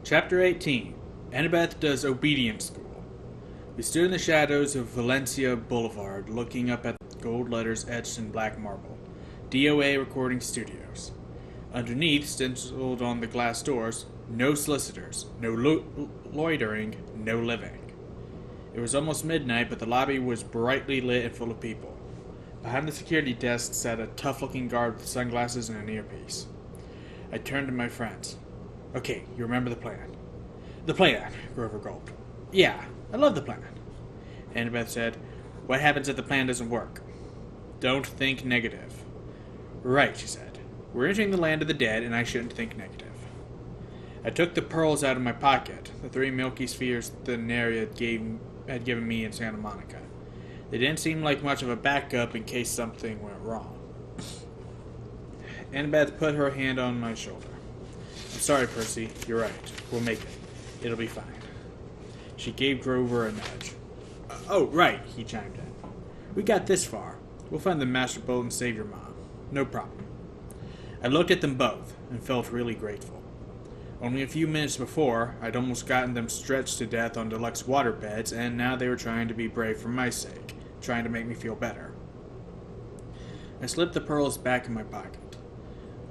Chapter 18. Annabeth does obedience school. We stood in the shadows of Valencia Boulevard, looking up at the gold letters etched in black marble. DOA Recording Studios. Underneath, stenciled on the glass doors, no solicitors, no loitering, no living. It was almost midnight, but the lobby was brightly lit and full of people. Behind the security desk sat a tough-looking guard with sunglasses and an earpiece. I turned to my friends. Okay, you remember the plan. The plan, Grover gulped. Yeah, I love the plan. Annabeth said, what happens if the plan doesn't work? Don't think negative. Right, she said. We're entering the land of the dead, and I shouldn't think negative. I took the pearls out of my pocket, the 3 milky spheres the Neri had given me in Santa Monica. They didn't seem like much of a backup in case something went wrong. Annabeth put her hand on my shoulder. I'm sorry, Percy. You're right. We'll make it. It'll be fine. She gave Grover a nudge. Oh, right, he chimed in. We got this far. We'll find the master bolt and save your mom. No problem. I looked at them both and felt really grateful. Only a few minutes before, I'd almost gotten them stretched to death on deluxe waterbeds, and now they were trying to be brave for my sake, trying to make me feel better. I slipped the pearls back in my pocket.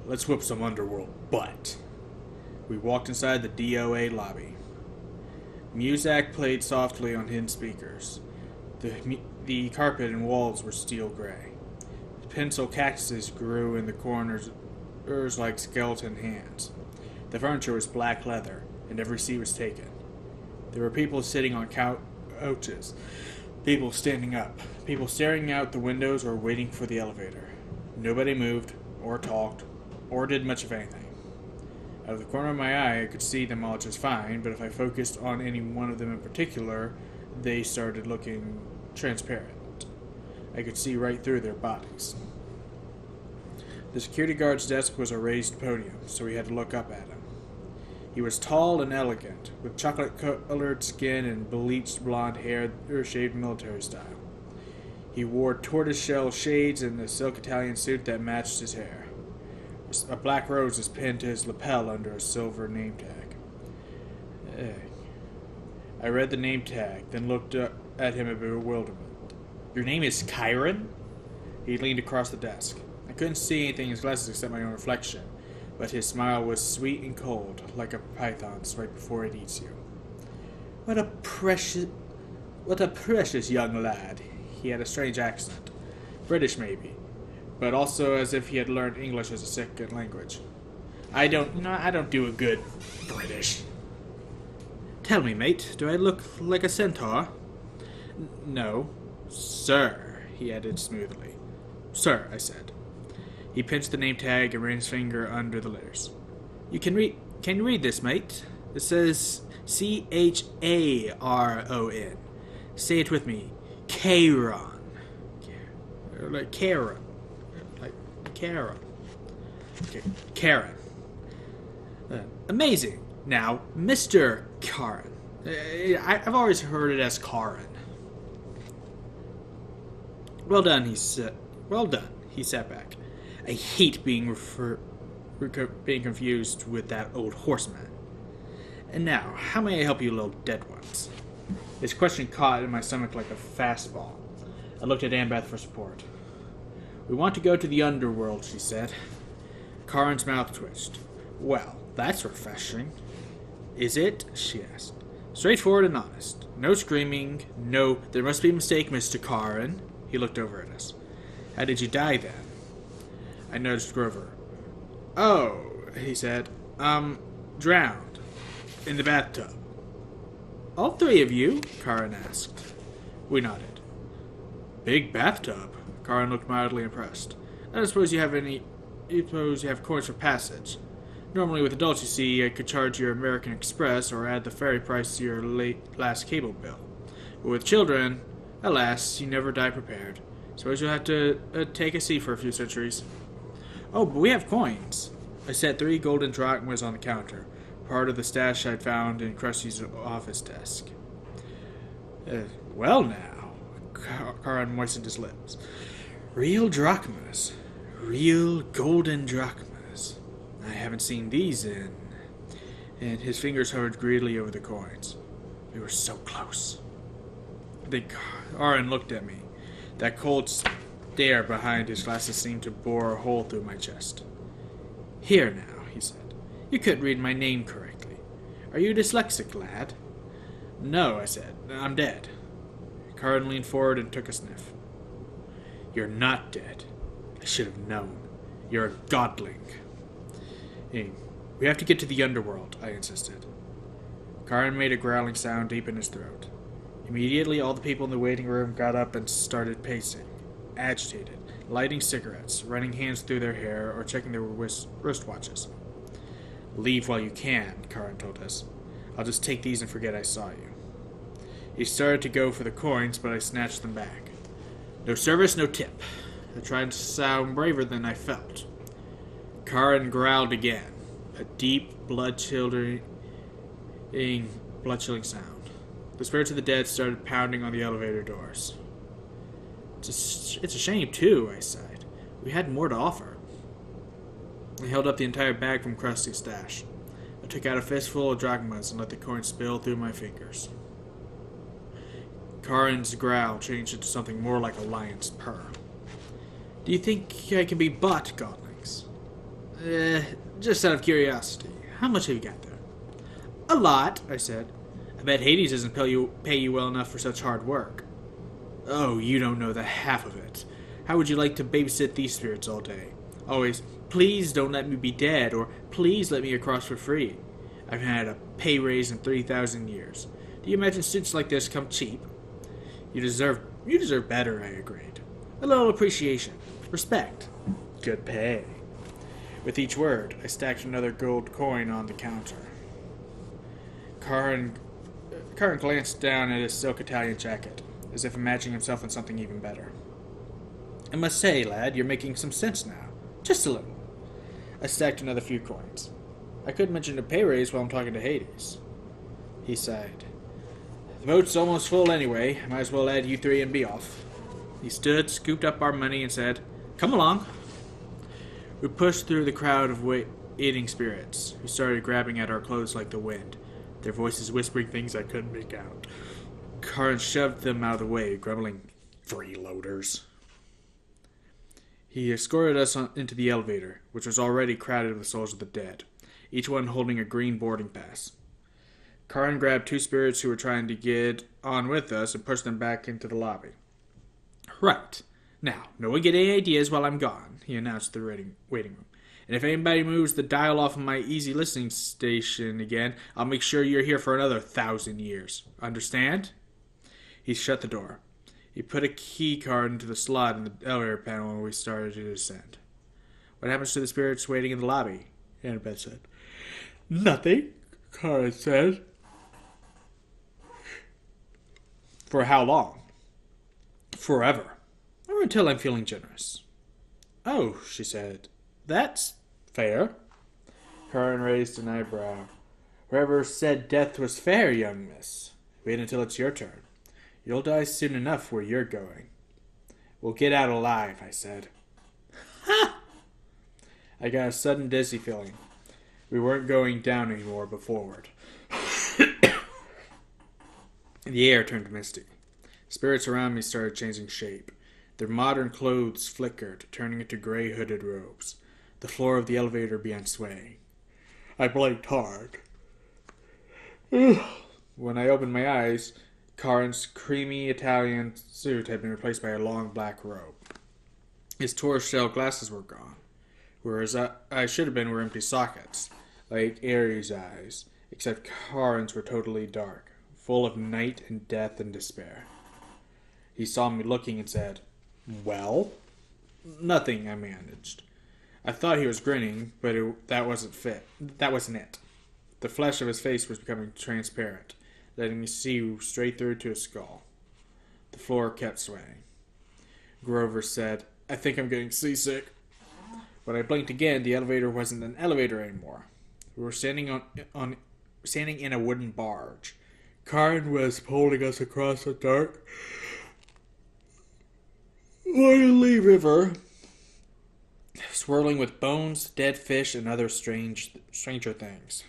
Let's whip some underworld butt. We walked inside the DOA lobby. Muzak played softly on hidden speakers. The carpet and walls were steel gray. Pencil cactuses grew in the corners like skeleton hands. The furniture was black leather, and every seat was taken. There were people sitting on couches, people standing up, people staring out the windows or waiting for the elevator. Nobody moved, or talked, or did much of anything. Out of the corner of my eye, I could see them all just fine, but if I focused on any one of them in particular, they started looking transparent. I could see right through their bodies. The security guard's desk was a raised podium, so we had to look up at him. He was tall and elegant, with chocolate-colored skin and bleached blonde hair shaved military style. He wore tortoiseshell shades and a silk Italian suit that matched his hair. A black rose was pinned to his lapel under a silver name tag. I read the name tag, then looked up at him in bewilderment. Your name is Chiron? He leaned across the desk. I couldn't see anything in his glasses except my own reflection, but his smile was sweet and cold, like a python's right before it eats you. What a precious young lad. He had a strange accent. British, maybe, but also as if he had learned English as a second language. I don't do a good British. Tell me, mate, do I look like a centaur? No. Sir, he added smoothly. Sir, I said. He pinched the name tag and ran his finger under the letters. Can you read this, mate? It says Charon. Say it with me. Charon. Like Charon. Like Charon. Okay, Charon. Amazing. Now, Mr. Charon. I've always heard it as Charon. Well done, he said. Well done, he sat back. I hate being confused with that old horseman. And now, how may I help you little dead ones? His question caught in my stomach like a fastball. I looked at Annabeth for support. We want to go to the underworld, she said. Charon's mouth twitched. Well, that's refreshing. Is it? She asked. Straightforward and honest. No screaming. No, there must be a mistake, Mr. Charon. He looked over at us. How did you die, then? I nudged Grover. Oh, he said. Drowned. In the bathtub. All 3 of you? Charon asked. We nodded. Big bathtub. Charon looked mildly impressed. I don't suppose you have coins for passage. Normally with adults, you see, I could charge your American Express or add the ferry price to your last cable bill. But with children, alas, you never die prepared. Suppose you'll have to take a seat for a few centuries. Oh, but we have coins. I set 3 golden drachmas on the counter, part of the stash I'd found in Krusty's office desk. Well now, Charon moistened his lips. Real drachmas. Real golden drachmas. I haven't seen these in and his fingers hovered greedily over the coins. We were so close. Karan looked at me. That cold stare behind his glasses seemed to bore a hole through my chest. Here now, he said. You couldn't read my name correctly. Are you dyslexic, lad? No, I said. I'm dead. Karan leaned forward and took a sniff. You're not dead. I should have known. You're a godling. We have to get to the underworld, I insisted. Karan made a growling sound deep in his throat. Immediately, all the people in the waiting room got up and started pacing, agitated, lighting cigarettes, running hands through their hair, or checking their wristwatches. Leave while you can, Karan told us. I'll just take these and forget I saw you. He started to go for the coins, but I snatched them back. No service, no tip. I tried to sound braver than I felt. Karan growled again, a deep, blood-chilling sound. The spirits of the dead started pounding on the elevator doors. It's a shame, too, I sighed. We had more to offer. I held up the entire bag from Krusty's stash. I took out a fistful of drachmas and let the coins spill through my fingers. Karan's growl changed into something more like a lion's purr. Do you think I can be bought, godlings? Just out of curiosity, how much have you got there? A lot, I said. I bet Hades doesn't pay you well enough for such hard work. Oh, you don't know the half of it. How would you like to babysit these spirits all day? Always, please don't let me be dead, or please let me across for free. I've had a pay raise in 3,000 years. Do you imagine students like this come cheap? You deserve better, I agreed. A little appreciation. Respect. Good pay. With each word, I stacked another gold coin on the counter. Karan glanced down at his silk Italian jacket, as if imagining himself in something even better. I must say, lad, you're making some sense now. Just a little. I stacked another few coins. I couldn't mention a pay raise while I'm talking to Hades. He sighed. The boat's almost full anyway. Might as well add you three and be off. He stood, scooped up our money, and said, Come along. We pushed through the crowd of waiting spirits, who started grabbing at our clothes like the wind, their voices whispering things I couldn't make out. Karan shoved them out of the way, grumbling, Freeloaders. He escorted us into the elevator, which was already crowded with souls of the dead, each one holding a green boarding pass. Karan grabbed two spirits who were trying to get on with us and pushed them back into the lobby. Right. Now, no one get any ideas while I'm gone, he announced to the waiting room. And if anybody moves the dial off of my easy listening station again, I'll make sure you're here for another 1,000 years. Understand? He shut the door. He put a key card into the slot in the elevator panel when we started to descend. What happens to the spirits waiting in the lobby? Annabeth said. Nothing, Karan said. For how long? Forever. Or until I'm feeling generous. Oh, she said. That's fair. Karan raised an eyebrow. Whoever said death was fair, young miss? Wait until it's your turn. You'll die soon enough where you're going. We'll get out alive, I said. Ha! I got a sudden dizzy feeling. We weren't going down anymore, but forward. The air turned misty. Spirits around me started changing shape. Their modern clothes flickered, turning into gray hooded robes. The floor of the elevator began swaying. I blinked hard. When I opened my eyes, Karan's creamy Italian suit had been replaced by a long black robe. His tortoise-shell glasses were gone, whereas I should have been were empty sockets, like Ares' eyes, except Karan's were totally dark, full of night and death and despair. He saw me looking and said, Well? Nothing, I managed. I thought he was grinning, but that wasn't it. The flesh of his face was becoming transparent, letting me see straight through to his skull. The floor kept swaying. Grover said, I think I'm getting seasick. When I blinked again, the elevator wasn't an elevator anymore. We were standing in a wooden barge. Karan was holding us across the dark, oily river, swirling with bones, dead fish, and other stranger things.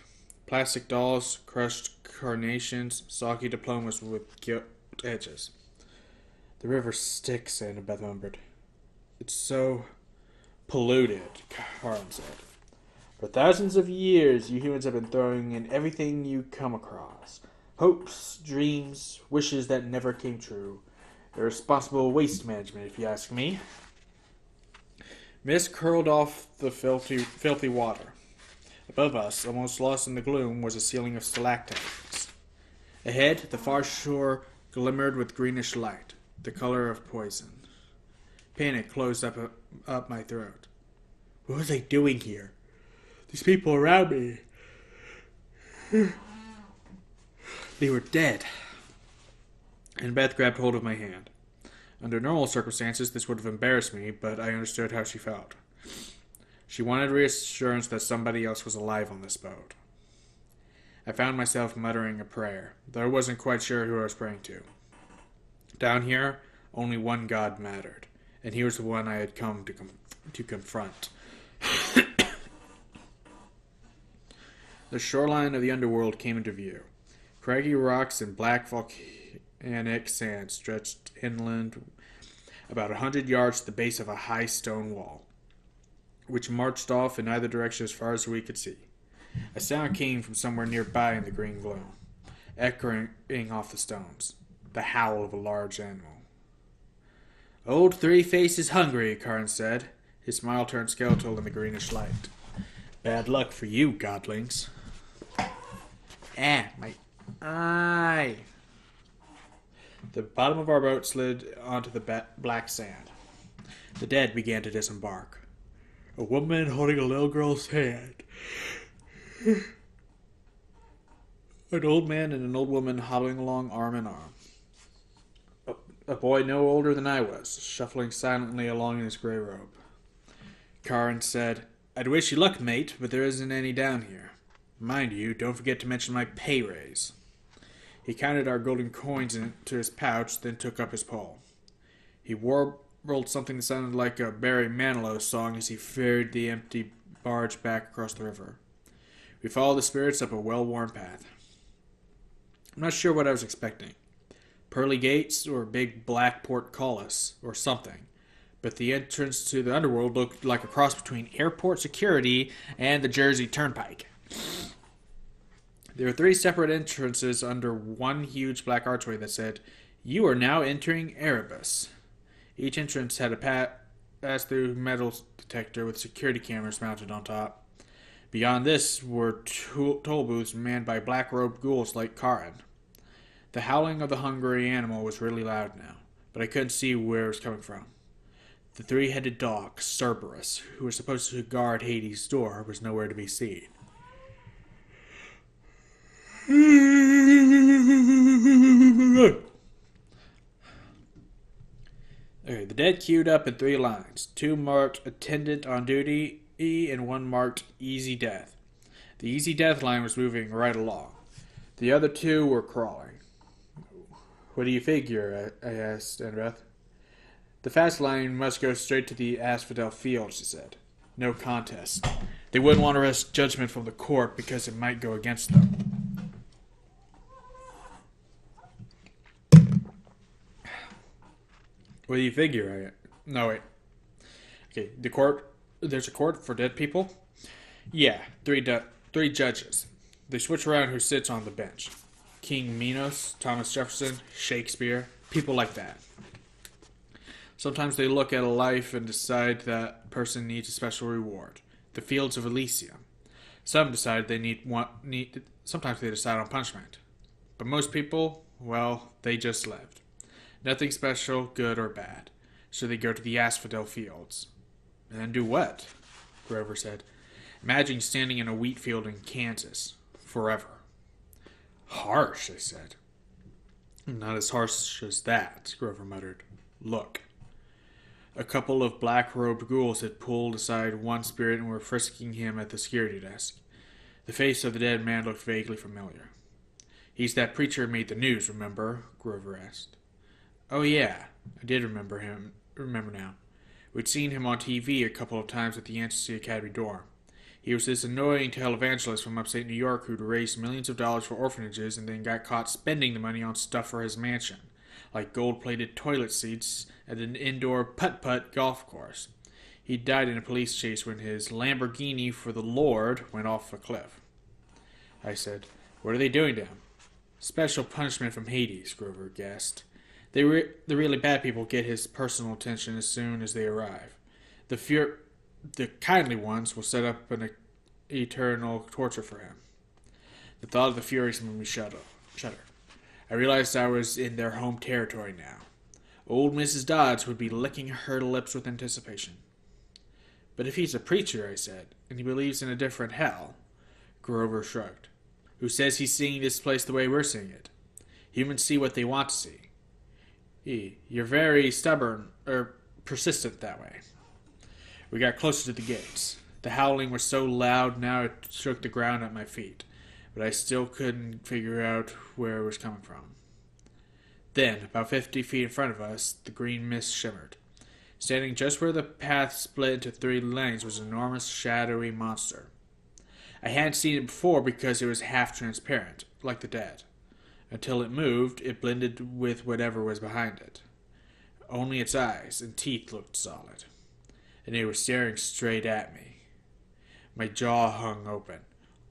Plastic dolls, crushed carnations, soggy diplomas with gilt edges. The river sticks, Annabeth murmured. It's so polluted, Karen said. For thousands of years, you humans have been throwing in everything you come across. Hopes, dreams, wishes that never came true. Irresponsible waste management, if you ask me. Mist curled off the filthy water. Above us, almost lost in the gloom, was a ceiling of stalactites. Ahead, the far shore glimmered with greenish light, the color of poison. Panic closed up my throat. What was I doing here? These people around me. They were dead. And Beth grabbed hold of my hand. Under normal circumstances, this would have embarrassed me, but I understood how she felt. She wanted reassurance that somebody else was alive on this boat. I found myself muttering a prayer, though I wasn't quite sure who I was praying to. Down here, only one God mattered, and he was the one I had come to confront. The shoreline of the underworld came into view. Craggy rocks and black volcanic sand stretched inland about 100 yards to the base of a high stone wall, which marched off in either direction as far as we could see. A sound came from somewhere nearby in the green gloom, echoing off the stones, the howl of a large animal. Old Three-Face is hungry, Karn said. His smile turned skeletal in the greenish light. Bad luck for you, godlings. My eye. The bottom of our boat slid onto the black sand. The dead began to disembark. A woman holding a little girl's hand. An old man and an old woman hobbling along arm in arm. A boy no older than I was, shuffling silently along in his gray robe. Karin said, I'd wish you luck, mate, but there isn't any down here. Mind you, don't forget to mention my pay raise. He counted our golden coins into his pouch, then took up his pole. He warbled something that sounded like a Barry Manilow song as he ferried the empty barge back across the river. We followed the spirits up a well-worn path. I'm not sure what I was expecting. Pearly gates or big black portcullis or something. But the entrance to the underworld looked like a cross between airport security and the Jersey Turnpike. There were 3 separate entrances under one huge black archway that said, You are now entering Erebus. Each entrance had a pass-through metal detector with security cameras mounted on top. Beyond this were toll booths manned by black-robed ghouls like Karin. The howling of the hungry animal was really loud now, but I couldn't see where it was coming from. The 3-headed dog, Cerberus, who was supposed to guard Hades' door, was nowhere to be seen. Okay, the dead queued up in 3 lines. 2 marked attendant on duty and 1 marked easy death. The easy death line was moving right along. The other 2 were crawling. What do you figure? I asked Annabeth. The fast line must go straight to the Asphodel Field, she said. No contest. They wouldn't want to risk judgment from the court because it might go against them. What do you figure? No, wait. Okay, the court. There's a court for dead people? Yeah, 3 judges. They switch around who sits on the bench. King Minos, Thomas Jefferson, Shakespeare, people like that. Sometimes they look at a life and decide that person needs a special reward. The Fields of Elysium. Some decide sometimes they decide on punishment. But most people, well, they just lived. Nothing special, good or bad. So they go to the Asphodel Fields. And do what? Grover said. Imagine standing in a wheat field in Kansas. Forever. Harsh, I said. Not as harsh as that, Grover muttered. Look. A couple of black-robed ghouls had pulled aside one spirit and were frisking him at the security desk. The face of the dead man looked vaguely familiar. He's that preacher who made the news, remember? Grover asked. Oh, yeah. I did remember now. We'd seen him on TV a couple of times at the Ancestry Academy dorm. He was this annoying televangelist from upstate New York who'd raised millions of dollars for orphanages and then got caught spending the money on stuff for his mansion, like gold-plated toilet seats at an indoor putt-putt golf course. He died in a police chase when his Lamborghini for the Lord went off a cliff. I said, "What are they doing to him?" "Special punishment from Hades," Grover guessed. The really bad people get his personal attention as soon as they arrive. The kindly ones will set up an eternal torture for him. The thought of the Furies made me shudder. I realized I was in their home territory now. Old Mrs. Dodds would be licking her lips with anticipation. "But if he's a preacher," I said, "and he believes in a different hell," Grover shrugged. "Who says he's seeing this place the way we're seeing it? Humans see what they want to see. You're very stubborn, persistent that way." We got closer to the gates. The howling was so loud now it shook the ground at my feet, but I still couldn't figure out where it was coming from. Then, about 50 feet in front of us, the green mist shimmered. Standing just where the path split into 3 lanes was an enormous, shadowy monster. I hadn't seen it before because it was half transparent, like the dead. Until it moved, it blended with whatever was behind it. Only its eyes and teeth looked solid, and it was staring straight at me. My jaw hung open.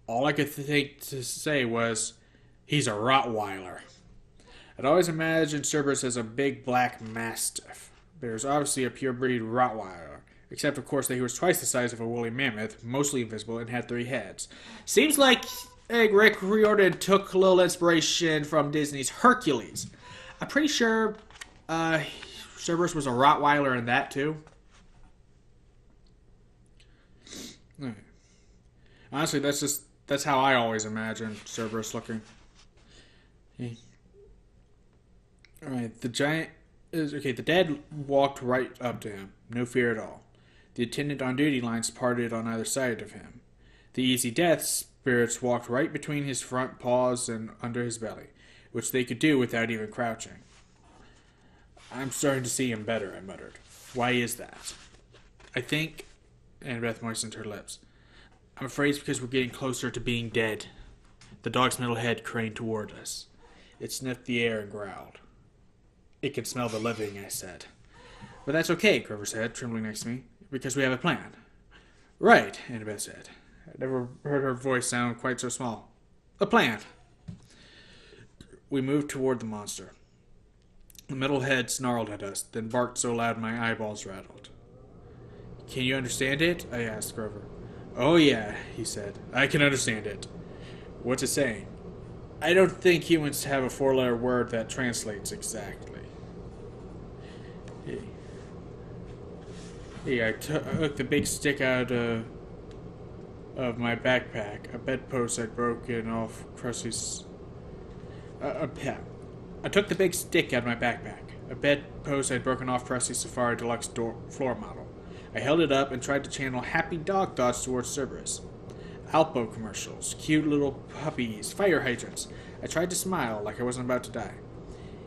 All I could think to say was, "He's a Rottweiler." I'd always imagined Cerberus as a big black mastiff, but it was obviously a pure-breed Rottweiler, except of course that he was twice the size of a woolly mammoth, mostly invisible, and had 3 heads. Seems like Rick Riordan took a little inspiration from Disney's Hercules. I'm pretty sure Cerberus was a Rottweiler in that too. Honestly, that's how I always imagined Cerberus looking. Alright, the dead walked right up to him, no fear at all. The attendant on duty lines parted on either side of him. The easy death spirits walked right between his front paws and under his belly, which they could do without even crouching. "I'm starting to see him better," I muttered. "Why is that?" "I think," Annabeth moistened her lips, "I'm afraid it's because we're getting closer to being dead." The dog's middle head craned toward us. It sniffed the air and growled. "It can smell the living," I said. "But that's okay," Grover said, trembling next to me, "because we have a plan." "Right," Annabeth said. I never heard her voice sound quite so small. "A plan." We moved toward the monster. The middle head snarled at us, then barked so loud my eyeballs rattled. "Can you understand it?" I asked Grover. "Oh yeah," he said. "I can understand it." "What's it saying?" "I don't think humans have a 4-letter word that translates exactly." I took the big stick out of my backpack, a bedpost I'd broken off Percy's. I took the big stick out of my backpack, a bedpost I'd broken off Percy's Safari Deluxe floor model. I held it up and tried to channel happy dog thoughts towards Cerberus. Alpo commercials, cute little puppies, fire hydrants. I tried to smile like I wasn't about to die.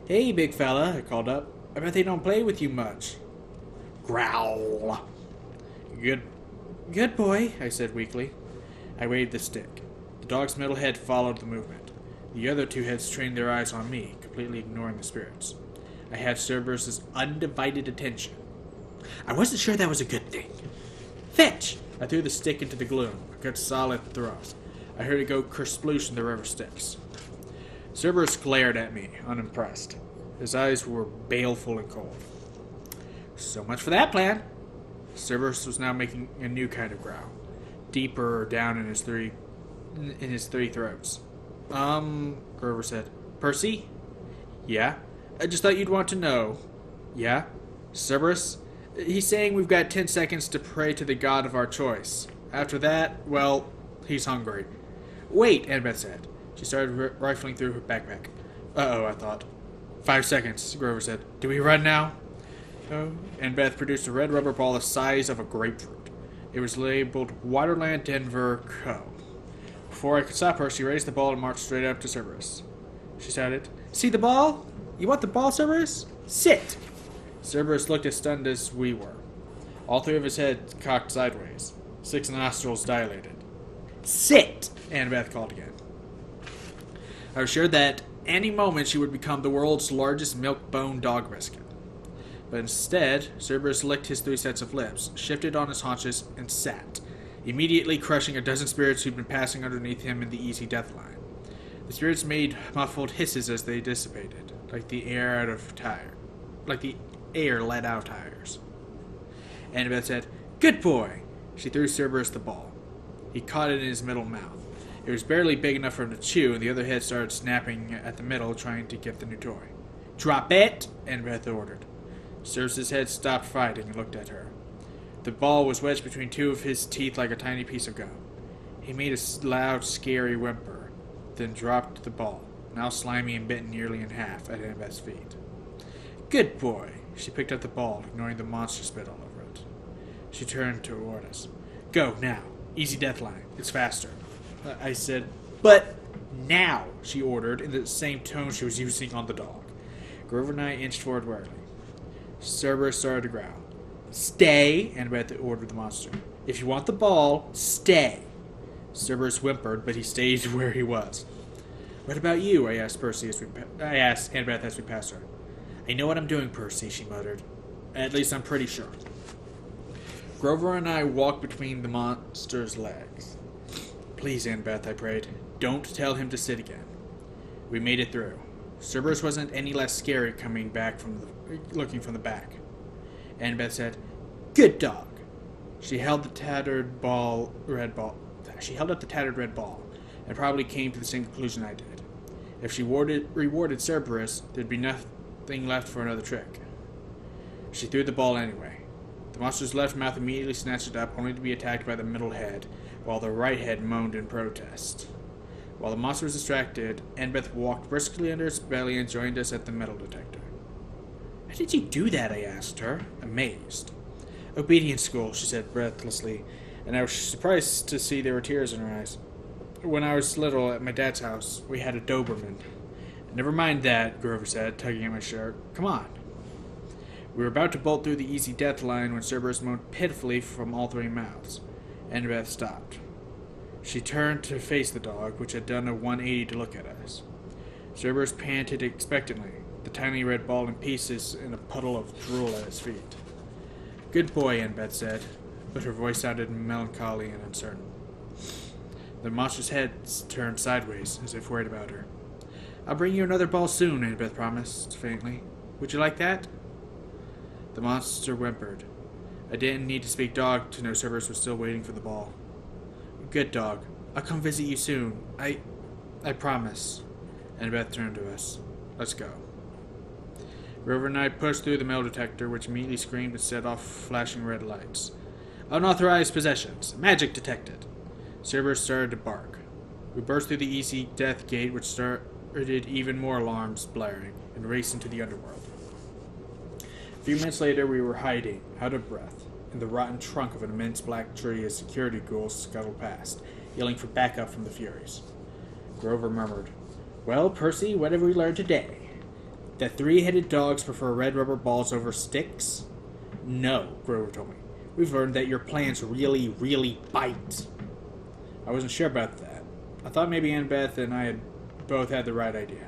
"Hey, big fella," I called up. "I bet they don't play with you much." Growl. Good boy," I said weakly. I waved the stick. The dog's middle head followed the movement. The other 2 heads trained their eyes on me, completely ignoring the spirits. I had Cerberus's undivided attention. I wasn't sure that was a good thing. "Fetch!" I threw the stick into the gloom, a good solid thrust. I heard it go kersploosh in the river Styx. Cerberus glared at me, unimpressed. His eyes were baleful and cold. "So much for that plan." Cerberus was now making a new kind of growl, deeper down in his three throats. Grover said. "Percy?" "Yeah?" "I just thought you'd want to know." "Yeah?" "Cerberus? He's saying we've got 10 seconds to pray to the god of our choice. After that, well, he's hungry." "Wait," Annabeth said. She started rifling through her backpack. "Uh-oh," I thought. 5 seconds, Grover said. "Do we run now?" "Oh." Annabeth produced a red rubber ball the size of a grapefruit. It was labeled Waterland Denver Co. Before I could stop her, she raised the ball and marched straight up to Cerberus. She shouted, "See the ball? You want the ball, Cerberus? Sit!" Cerberus looked as stunned as we were. All 3 of his heads cocked sideways. 6 nostrils dilated. Sit! Annabeth called again. I was sure that any moment she would become the world's largest milk-bone dog biscuit. But instead, Cerberus licked his 3 sets of lips, shifted on his haunches, and sat, immediately crushing a dozen spirits who'd been passing underneath him in the easy death line. The spirits made muffled hisses as they dissipated, like the air let out tires. Annabeth said, "Good boy!" She threw Cerberus the ball. He caught it in his middle mouth. It was barely big enough for him to chew, and the other head started snapping at the middle, trying to get the new toy. "Drop it!" Annabeth ordered. Cerberus's head stopped fighting and looked at her. The ball was wedged between 2 of his teeth like a tiny piece of gum. He made a loud, scary whimper, then dropped the ball, now slimy and bitten nearly in half, at Annabeth's feet. "Good boy!" She picked up the ball, ignoring the monster spit all over it. She turned toward us. "Go, now. Easy death line. It's faster." I said, "But now," she ordered, in the same tone she was using on the dog. Grover and I inched forward warily. Cerberus started to growl. "Stay," Annabeth ordered the monster. "If you want the ball, stay." Cerberus whimpered, but he stayed where he was. "What about you?" I asked Annabeth as we passed her. "I know what I'm doing, Percy," she muttered. "At least I'm pretty sure." Grover and I walked between the monster's legs. "Please, Annabeth," I prayed, "don't tell him to sit again." We made it through. Cerberus wasn't any less scary coming back looking from the back. Annabeth said, "Good dog." She held up the tattered red ball, and probably came to the same conclusion I did. If she rewarded Cerberus, there'd be nothing left for another trick. She threw the ball anyway. The monster's left mouth immediately snatched it up, only to be attacked by the middle head, while the right head moaned in protest. While the monster was distracted, Annabeth walked briskly under its belly and joined us at the metal detector. "How did you do that?" I asked her, amazed. "Obedience school," she said breathlessly, and I was surprised to see there were tears in her eyes. "When I was little, at my dad's house, we had a Doberman." "Never mind that," Grover said, tugging at my shirt. "Come on." We were about to bolt through the easy death line when Cerberus moaned pitifully from all 3 mouths. Annabeth stopped. She turned to face the dog, which had done a 180 to look at us. Cerberus panted expectantly, the tiny red ball in pieces in a puddle of drool at his feet. "Good boy," Annabeth said, but her voice sounded melancholy and uncertain. The monster's head turned sideways, as if worried about her. "I'll bring you another ball soon," Annabeth promised, faintly. "Would you like that?" The monster whimpered. I didn't need to speak dog to know Cerberus was still waiting for the ball. "Good dog. I'll come visit you soon. I promise." Annabeth turned to us. "Let's go." Grover and I pushed through the metal detector, which immediately screamed and set off flashing red lights. "Unauthorized possessions. Magic detected." Cerberus started to bark. We burst through the easy death gate, which started even more alarms blaring, and raced into the underworld. A few minutes later, we were hiding, out of breath, in the rotten trunk of an immense black tree as security ghouls scuttled past, yelling for backup from the Furies. Grover murmured, "Well, Percy, what have we learned today? That 3-headed dogs prefer red rubber balls over sticks?" "No," Grover told me. "We've learned that your plans really, really bite." I wasn't sure about that. I thought maybe Annabeth and I had both had the right idea.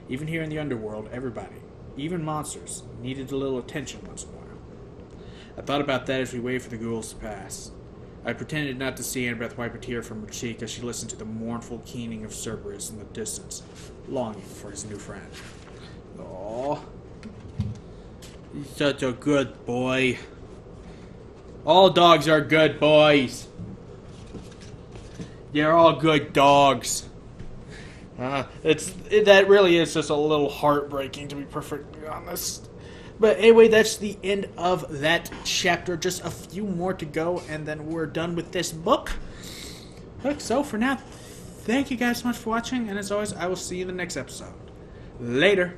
Even here in the underworld, everybody, even monsters, needed a little attention once in a while. I thought about that as we waited for the ghouls to pass. I pretended not to see Annabeth wipe a tear from her cheek as she listened to the mournful keening of Cerberus in the distance, longing for his new friend. "Aw, he's such a good boy. All dogs are good boys. They're all good dogs." That really is just a little heartbreaking, to be perfectly honest. But anyway, that's the end of that chapter. Just a few more to go, and then we're done with this book. So for now, thank you guys so much for watching, and as always, I will see you in the next episode. Later.